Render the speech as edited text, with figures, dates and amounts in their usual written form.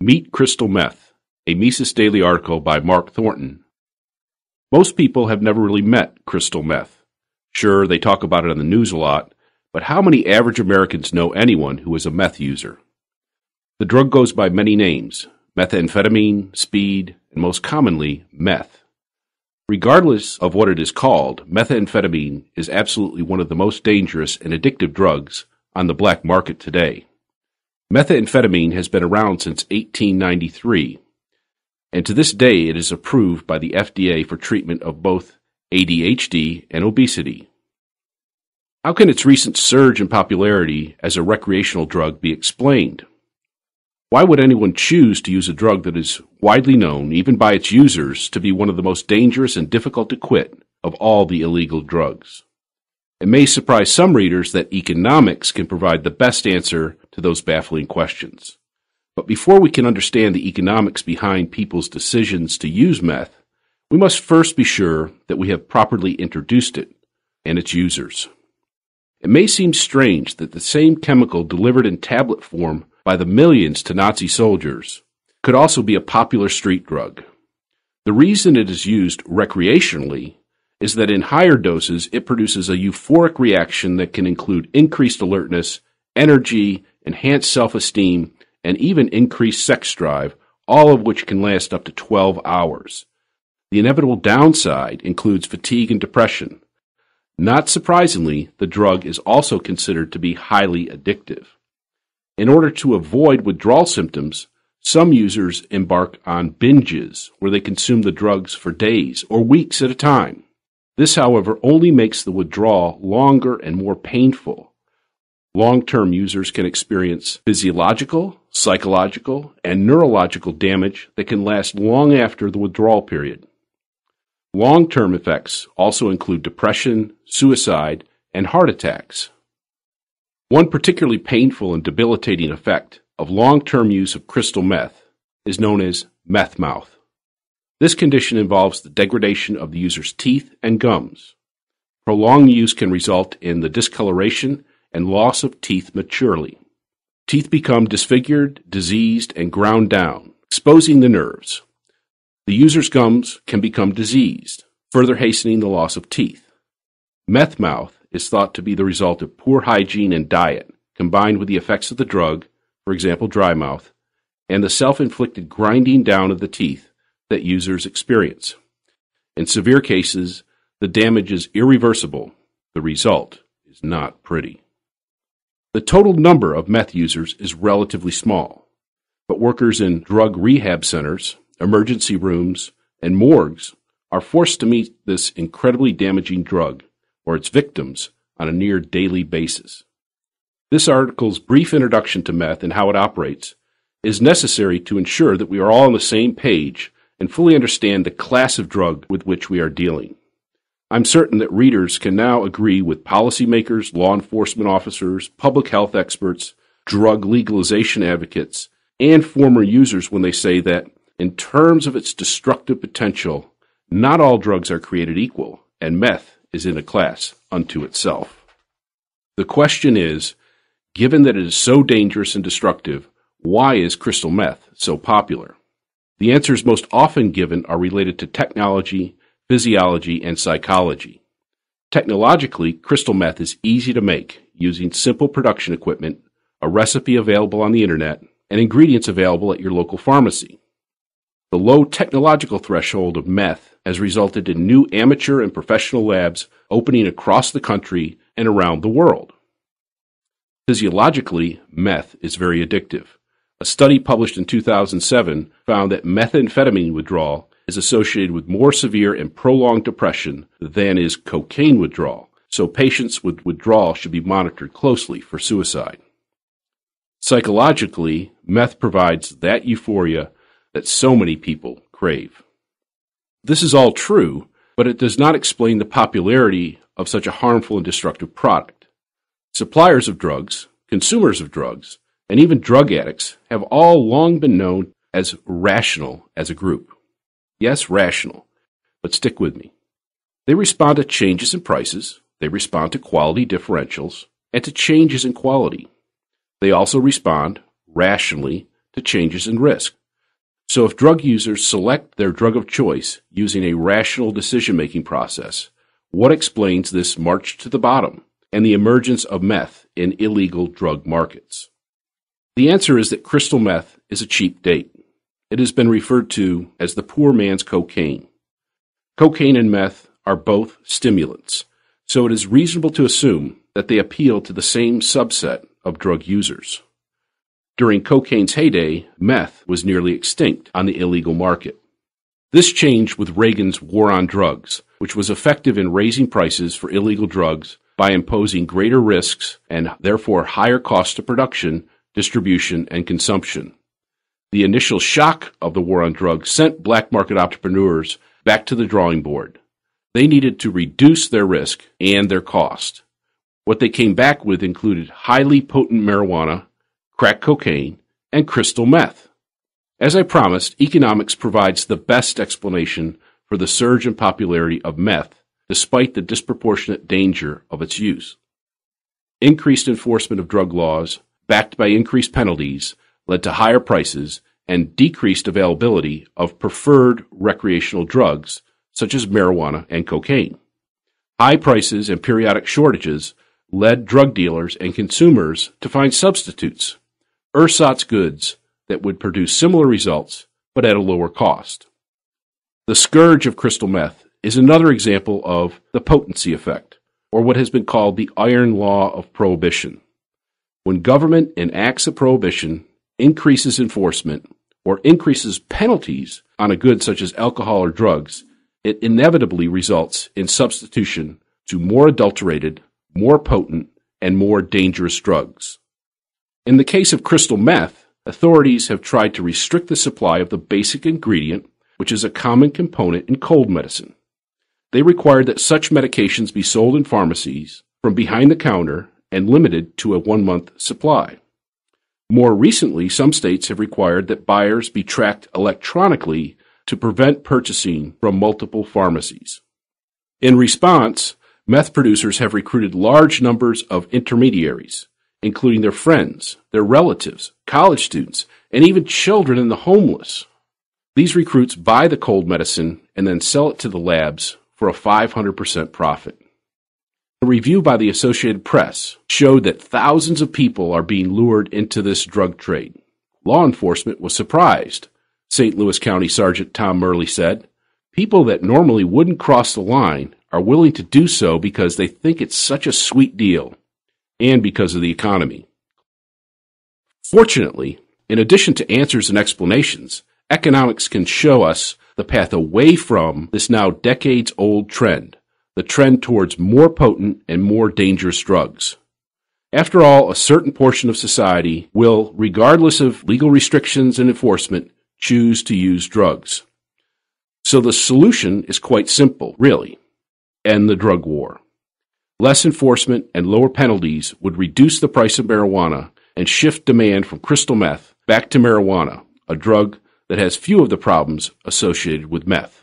Meet Crystal Meth, a Mises Daily article by Mark Thornton. Most people have never really met crystal meth. Sure, they talk about it on the news a lot, but how many average Americans know anyone who is a meth user? The drug goes by many names: methamphetamine, speed, and most commonly, meth. Regardless of what it is called, methamphetamine is absolutely one of the most dangerous and addictive drugs on the black market today. Methamphetamine has been around since 1893, and to this day it is approved by the FDA for treatment of both ADHD and obesity. How can its recent surge in popularity as a recreational drug be explained? Why would anyone choose to use a drug that is widely known, even by its users, to be one of the most dangerous and difficult to quit of all the illegal drugs? It may surprise some readers that economics can provide the best answer to those baffling questions. But before we can understand the economics behind people's decisions to use meth, we must first be sure that we have properly introduced it and its users. It may seem strange that the same chemical delivered in tablet form by the millions to Nazi soldiers could also be a popular street drug. The reason it is used recreationally is that in higher doses it produces a euphoric reaction that can include increased alertness, energy, enhanced self-esteem, and even increased sex drive, all of which can last up to 12 hours. The inevitable downside includes fatigue and depression. Not surprisingly, the drug is also considered to be highly addictive. In order to avoid withdrawal symptoms, some users embark on binges where they consume the drugs for days or weeks at a time. This, however, only makes the withdrawal longer and more painful. Long-term users can experience physiological, psychological, and neurological damage that can last long after the withdrawal period. Long-term effects also include depression, suicide, and heart attacks. One particularly painful and debilitating effect of long-term use of crystal meth is known as meth mouth. This condition involves the degradation of the user's teeth and gums. Prolonged use can result in the discoloration and loss of teeth maturely. Teeth become disfigured, diseased, and ground down, exposing the nerves. The user's gums can become diseased, further hastening the loss of teeth. Meth mouth is thought to be the result of poor hygiene and diet, combined with the effects of the drug, for example dry mouth, and the self-inflicted grinding down of the teeth that users experience. In severe cases, the damage is irreversible. The result is not pretty. The total number of meth users is relatively small, but workers in drug rehab centers, emergency rooms, and morgues are forced to meet this incredibly damaging drug or its victims on a near daily basis. This article's brief introduction to meth and how it operates is necessary to ensure that we are all on the same page and fully understand the class of drug with which we are dealing. I'm certain that readers can now agree with policymakers, law enforcement officers, public health experts, drug legalization advocates, and former users when they say that, in terms of its destructive potential, not all drugs are created equal, and meth is in a class unto itself. The question is, given that it is so dangerous and destructive, why is crystal meth so popular? The answers most often given are related to technology, physiology, and psychology. Technologically, crystal meth is easy to make using simple production equipment, a recipe available on the internet, and ingredients available at your local pharmacy. The low technological threshold of meth has resulted in new amateur and professional labs opening across the country and around the world. Physiologically, meth is very addictive. A study published in 2007 found that methamphetamine withdrawal is associated with more severe and prolonged depression than is cocaine withdrawal, so patients with withdrawal should be monitored closely for suicide. Psychologically, meth provides that euphoria that so many people crave. This is all true, but it does not explain the popularity of such a harmful and destructive product. Suppliers of drugs, consumers of drugs, and even drug addicts have all long been known as rational as a group. Yes, rational, but stick with me. They respond to changes in prices, they respond to quality differentials, and to changes in quality. They also respond, rationally, to changes in risk. So if drug users select their drug of choice using a rational decision-making process, what explains this march to the bottom and the emergence of meth in illegal drug markets? The answer is that crystal meth is a cheap date. It has been referred to as the poor man's cocaine. Cocaine and meth are both stimulants, so it is reasonable to assume that they appeal to the same subset of drug users. During cocaine's heyday, meth was nearly extinct on the illegal market. This changed with Reagan's war on drugs, which was effective in raising prices for illegal drugs by imposing greater risks and therefore higher costs of production, distribution, and consumption. The initial shock of the war on drugs sent black market entrepreneurs back to the drawing board. They needed to reduce their risk and their cost. What they came back with included highly potent marijuana, crack cocaine, and crystal meth. As I promised, economics provides the best explanation for the surge in popularity of meth despite the disproportionate danger of its use. Increased enforcement of drug laws, backed by increased penalties, led to higher prices and decreased availability of preferred recreational drugs such as marijuana and cocaine. High prices and periodic shortages led drug dealers and consumers to find substitutes, ersatz goods that would produce similar results but at a lower cost. The scourge of crystal meth is another example of the potency effect, or what has been called the iron law of prohibition. When government enacts a prohibition, increases enforcement, or increases penalties on a good such as alcohol or drugs, it inevitably results in substitution to more adulterated, more potent, and more dangerous drugs. In the case of crystal meth, authorities have tried to restrict the supply of the basic ingredient, which is a common component in cold medicine. They required that such medications be sold in pharmacies from behind the counter and limited to a 1-month supply. More recently, some states have required that buyers be tracked electronically to prevent purchasing from multiple pharmacies. In response, meth producers have recruited large numbers of intermediaries, including their friends, their relatives, college students, and even children and the homeless. These recruits buy the cold medicine and then sell it to the labs for a 500% profit. A review by the Associated Press showed that thousands of people are being lured into this drug trade. Law enforcement was surprised. St. Louis County Sergeant Tom Murley said, "People that normally wouldn't cross the line are willing to do so because they think it's such a sweet deal and because of the economy." Fortunately, in addition to answers and explanations, economics can show us the path away from this now decades-old trend, the trend towards more potent and more dangerous drugs. After all, a certain portion of society will, regardless of legal restrictions and enforcement, choose to use drugs. So the solution is quite simple, really. End the drug war. Less enforcement and lower penalties would reduce the price of marijuana and shift demand from crystal meth back to marijuana, a drug that has few of the problems associated with meth.